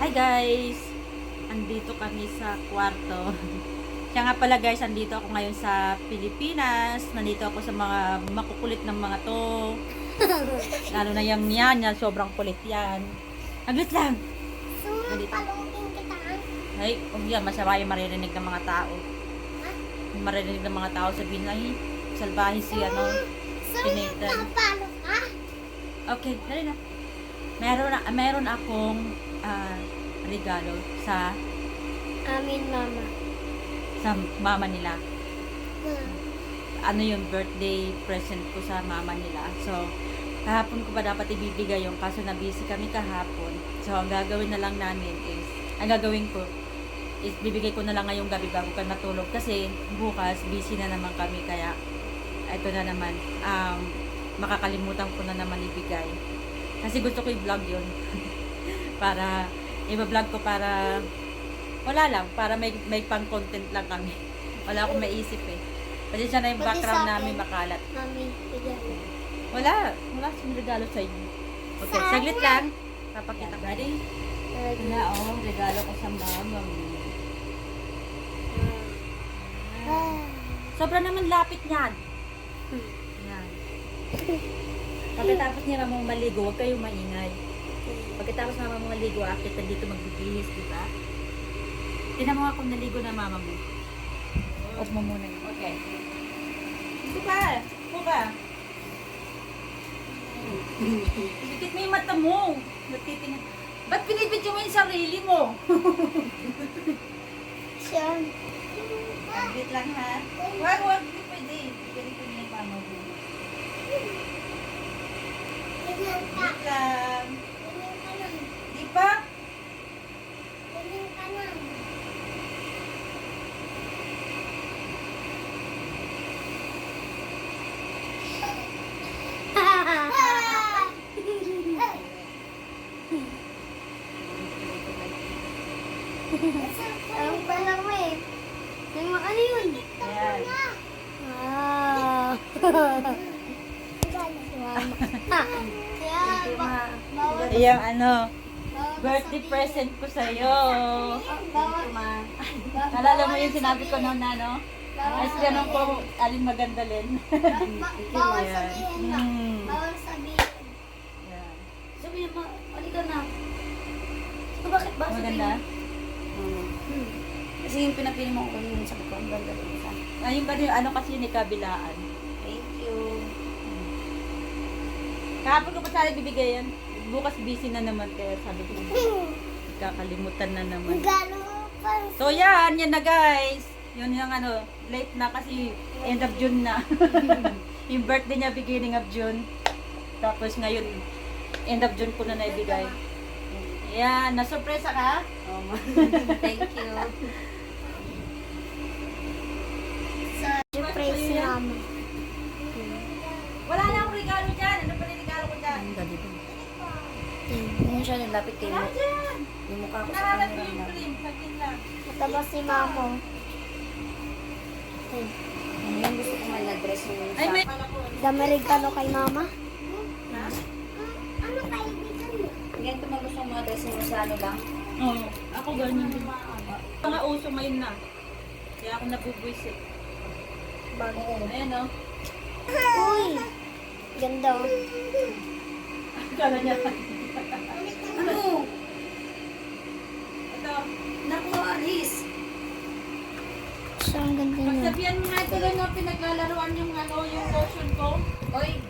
Hi guys! Andito kami sa kwarto. Kaya nga pala guys, andito ako ngayon sa Pilipinas. Nandito ako sa mga makukulit ng mga to. Lalo na yung yan, sobrang kulit yan. Aglit lang! Sunod palungkin kita. Ay, yan, masama yung maririnig ng mga tao. Yung maririnig ng mga tao, sabihin lang, salbahe si Sunod Nathan. na palo ka. Okay, dali na. Meron akong regalo sa Amin, mama. mama nila. Ano yung birthday present ko sa mama nila. So, kahapon ko pa dapat ibibigay yung kaso na busy kami kahapon. So, ang gagawin na lang namin is, ang gagawin ko is bibigay ko na lang ngayong gabi bago ka matulog kasi bukas busy na naman kami kaya ito na naman makakalimutan ko na naman ibigay. Kasi gusto ko i-vlog yun. Para, i-vlog ko para, wala lang, para may pang-content lang kami. Wala akong maisip eh. Kasi siya na yung Pati background sa akin. namin makalat. Mami, bigyan. Wala siyang regalo sa inyo. Okay, Sana. saglit lang. Papakita ko. Ready? Na, regalo ko sa mama mo. Sobra naman lapit niyan. Yan. Pagkatapos ni Ramong maligo, huwag kayong maingay. Pagkatapos na mama maligo, akit na dito magbibihis, di ba? Tinan mo akong naligo na mama mo. Off mo muna. Okay. Dito pa. Buka. Pikit mo yung mata mo. Natitingin. Ba't pinipidyo mo yung sarili mo? Siya. Wait lang ha. Wag. Hindi pwede. Ganito niya yung mama mo. Ganyan ka. Wait lang. Ganyan ka lang. Di pa? Ganyan ka lang. Alam ko lang mo eh. Ano yun? Ayan. Wow. Thank you, ma. Ayan, birthday present ko sa'yo. Thank you, ma. Nalala mo yung sinabi ko noon na, no? Mas ganun ko, alin maganda rin. Bawal sabihin na. Mm. Bawal sabihin. Ayan. Sabihin mo, halika na. Bakit ba Maganda? Kasi yung pinapili mo ko yun sa ko, ang ganda rin sa. Ayun ba yung kasi ni kabilaan? Thank you. Kahapon ko pa sana bibigay yan. Bukas busy na naman kaya sabi ko, kakalimutan na naman. Gano'n pa. So yan na guys. Yun yung late na kasi end of June na. Yung birthday niya beginning of June. Tapos ngayon, end of June ko na naibigay. Yan, na-surpresa ka? Thank you. Surprise si mama. Wala na akong regalo dyan. Ano pa rin regalo ko dyan? Hindi siya nilapit kayo. Wala dyan. Yung mukha ko sa Nahalat ko camera yung na. cream. Saglit lang. Matabas si mama. Ano yung gusto ko may nag-dress yung Ay, may... Damarig ka kay mama? Ha? Ano kayo bitan mo? Ganito mo gusto mo dress mo sa ano lang? Oo. Ako ganyan din. Mga uso ngayon na. Kaya ako nabubwisit. Bago. Ayan o. Uy! Ganda oh. Kala niya. Ano? Ito. Naku, Aris! So, ang ganda niya. Pagsabihan mo nga ito lang na pinaglalaroan yung yung lotion ko. Oy!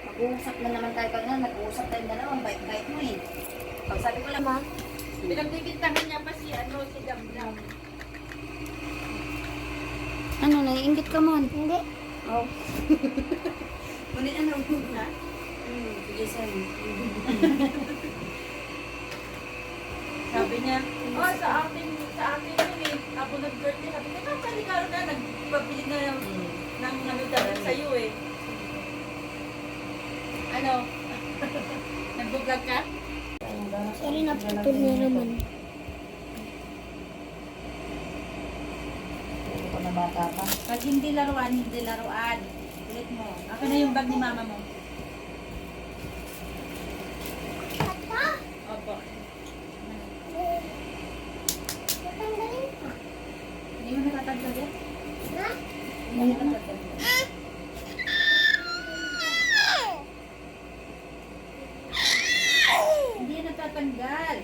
Mag-uusap na naman tayo kanina. Nag-uusap tayo dalawa. Ang bait-bait mo eh. Pag sabi ko lang, ma. Pinagbibintangan niya pa si Damdam. Ano, naiingit ka mo? Hindi. Oh. Ngunit ano? Ha? Sige, sa'yo. Sabi niya, sa akin yun eh. Ako nag-birthday. Sabi niya, kaligaro na. Nagpabili na ng dala sa'yo eh. Ano? Nag-vlog ka? Sorry, naputol na naman. Ako na bata pa. Pag hindi laruan, hindi laruan. Ulit mo. Ako na yung bag ni mama mo. Opo. natagdag yan. Hindi Mahirap. natagdag yan. Hindi yan natatanggal.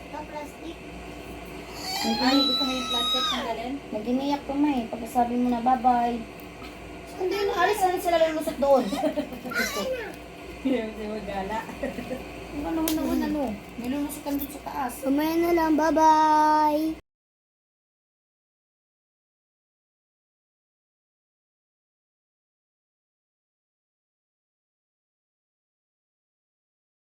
Ay, gusto mo yung plastic tanggalin? Nag-iniyak pa may. Pagkasabi mo na bye-bye. Hindi na, alis na sila lulusot doon. Hindi magala. Ano naman ano? May lulusot kami dito sa taas. Mamaya na lang, bye-bye!